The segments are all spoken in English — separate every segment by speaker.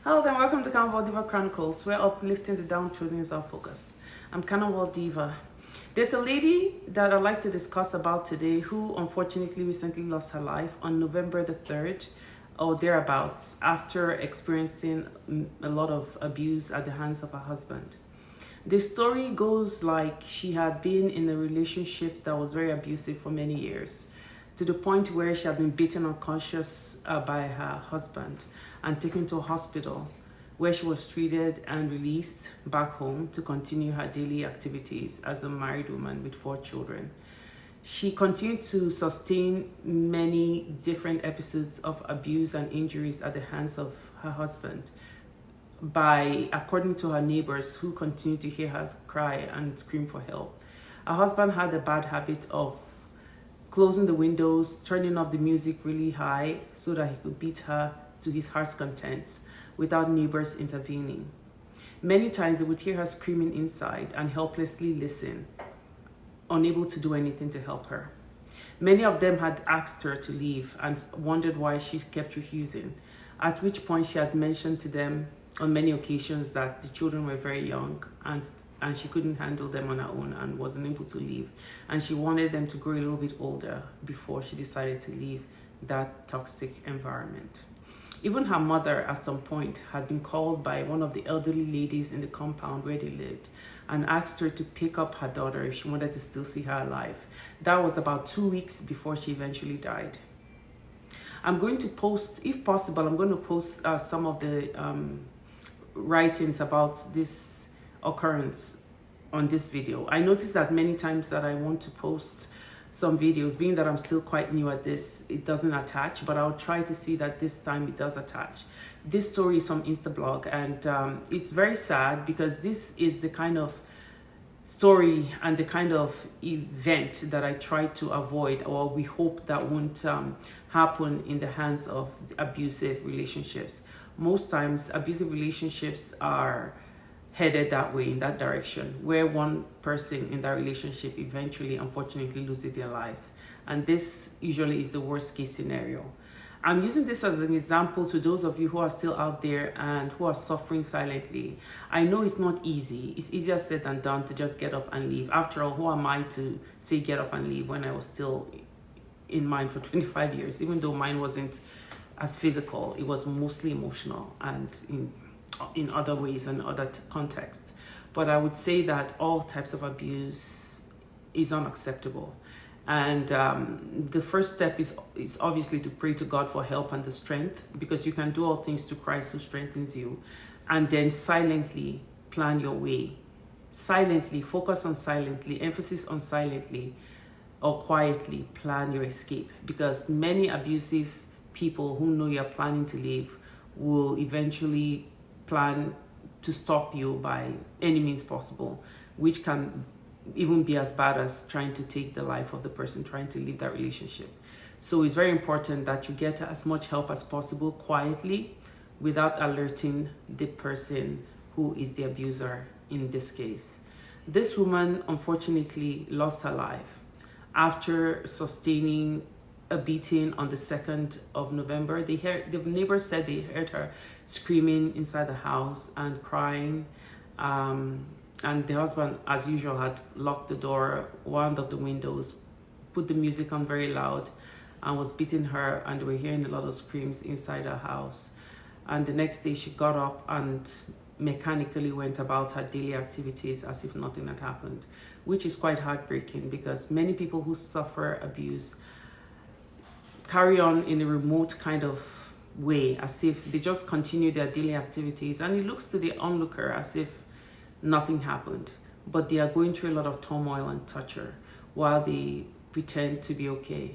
Speaker 1: Hello and welcome to Carnival Diva Chronicles, where uplifting the downtrodden is our focus. I'm Carnival Diva. There's a lady that I'd like to discuss about today who unfortunately recently lost her life on November the 3rd or thereabouts after experiencing a lot of abuse at the hands of her husband. The story goes like she had been in a relationship that was very abusive for many years, to the point where she had been beaten unconscious by her husband and taken to a hospital where she was treated and released back home to continue her daily activities as a married woman with 4 children. She continued to sustain many different episodes of abuse and injuries at the hands of her husband according to her neighbors who continued to hear her cry and scream for help. Her husband had a bad habit of closing the windows, turning up the music really high so that he could beat her to his heart's content without neighbors intervening. Many times they would hear her screaming inside and helplessly listen, unable to do anything to help her. Many of them had asked her to leave and wondered why she kept refusing, at which point she had mentioned to them on many occasions that the children were very young and she couldn't handle them on her own and wasn't able to leave. And she wanted them to grow a little bit older before she decided to leave that toxic environment. Even her mother at some point had been called by one of the elderly ladies in the compound where they lived and asked her to pick up her daughter if she wanted to still see her alive. That was about 2 weeks before she eventually died. I'm going to post, if possible, some of the writings about this occurrence on this video. I noticed that many times that I want to post some videos, being that I'm still quite new at this, it doesn't attach, but I'll try to see that this time it does attach. This story is from Instablog, and it's very sad because this is the kind of story and the kind of event that I try to avoid, or we hope that won't happen in the hands of abusive relationships. Most times abusive relationships are headed that way, in that direction, where one person in that relationship eventually unfortunately loses their lives, and this usually is the worst case scenario. I'm using this as an example to those of you who are still out there and who are suffering silently. I know it's not easy. It's easier said than done to just get up and leave. After all, who am I to say get up and leave when I was still in mine for 25 years, even though mine wasn't as physical, it was mostly emotional and in other ways and other contexts. But I would say that all types of abuse is unacceptable. And the first step is obviously to pray to God for help and the strength, because you can do all things through Christ who strengthens you. And then silently plan your way. Silently, focus on silently, emphasis on silently or quietly plan your escape, because many abusive people who know you're planning to leave will eventually plan to stop you by any means possible, which can even be as bad as trying to take the life of the person trying to leave that relationship. So it's very important that you get as much help as possible quietly without alerting the person who is the abuser in this case. This woman unfortunately lost her life after sustaining a beating on the 2nd of November. The neighbors said they heard her screaming inside the house and crying. And the husband, as usual, had locked the door, wound up the windows, put the music on very loud, and was beating her, and they were hearing a lot of screams inside her house. And the next day she got up and mechanically went about her daily activities as if nothing had happened, which is quite heartbreaking, because many people who suffer abuse carry on in a remote kind of way, as if they just continue their daily activities, and it looks to the onlooker as if nothing happened, but they are going through a lot of turmoil and torture while they pretend to be okay.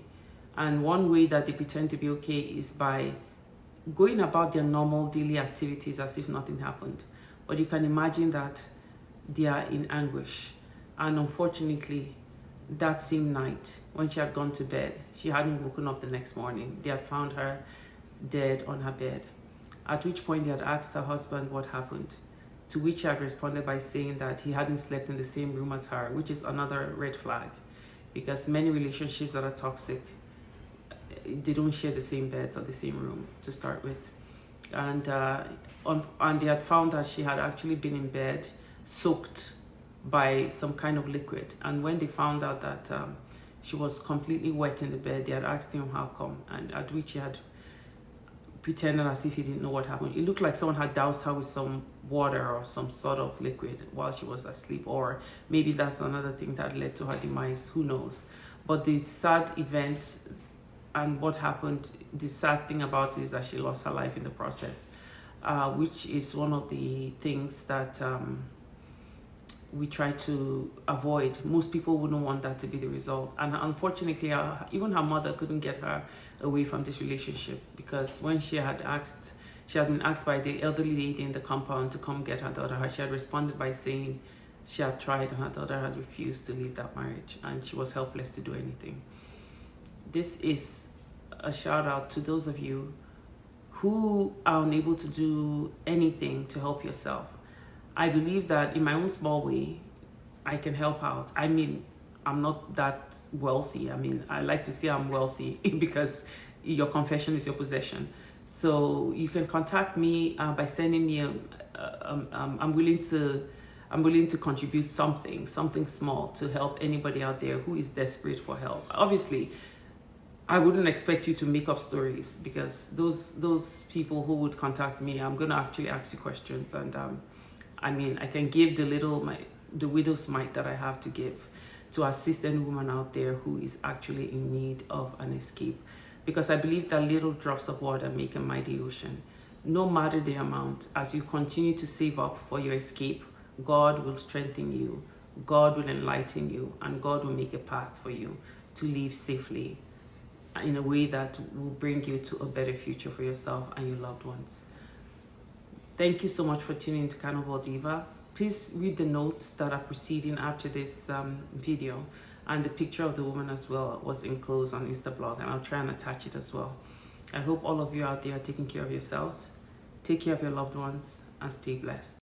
Speaker 1: And one way that they pretend to be okay is by going about their normal daily activities as if nothing happened. But you can imagine that they are in anguish. And unfortunately, that same night, when she had gone to bed, she hadn't woken up the next morning. They had found her dead on her bed, at which point they had asked her husband what happened, to which he had responded by saying that he hadn't slept in the same room as her, which is another red flag, because many relationships that are toxic, they don't share the same beds or the same room to start with. and and they had found that she had actually been in bed soaked by some kind of liquid. And when they found out that she was completely wet in the bed, they had asked him how come, and at which he had pretended as if he didn't know what happened. It looked like someone had doused her with some water or some sort of liquid while she was asleep, or maybe that's another thing that led to her demise, who knows. But the sad event and what happened, the sad thing about it is that she lost her life in the process, which is one of the things that we try to avoid. Most people wouldn't want that to be the result. And unfortunately, even her mother couldn't get her away from this relationship, because when she had been asked by the elderly lady in the compound to come get her daughter, she had responded by saying she had tried and her daughter had refused to leave that marriage, and she was helpless to do anything. This is a shout out to those of you who are unable to do anything to help yourself. I believe that in my own small way, I can help out. I mean, I'm not that wealthy. I mean, I like to say I'm wealthy because your confession is your possession. So you can contact me by sending me I'm willing to contribute something small to help anybody out there who is desperate for help. Obviously, I wouldn't expect you to make up stories, because those people who would contact me, I'm going to actually ask you questions, and I mean, I can give the widow's mite that I have to give to assist any woman out there who is actually in need of an escape. Because I believe that little drops of water make a mighty ocean. No matter the amount, as you continue to save up for your escape, God will strengthen you, God will enlighten you, and God will make a path for you to live safely in a way that will bring you to a better future for yourself and your loved ones. Thank you so much for tuning into Carnival Diva. Please read the notes that are proceeding after this video, and the picture of the woman as well was enclosed on Instablog, and I'll try and attach it as well. I hope all of you out there are taking care of yourselves, take care of your loved ones, and stay blessed.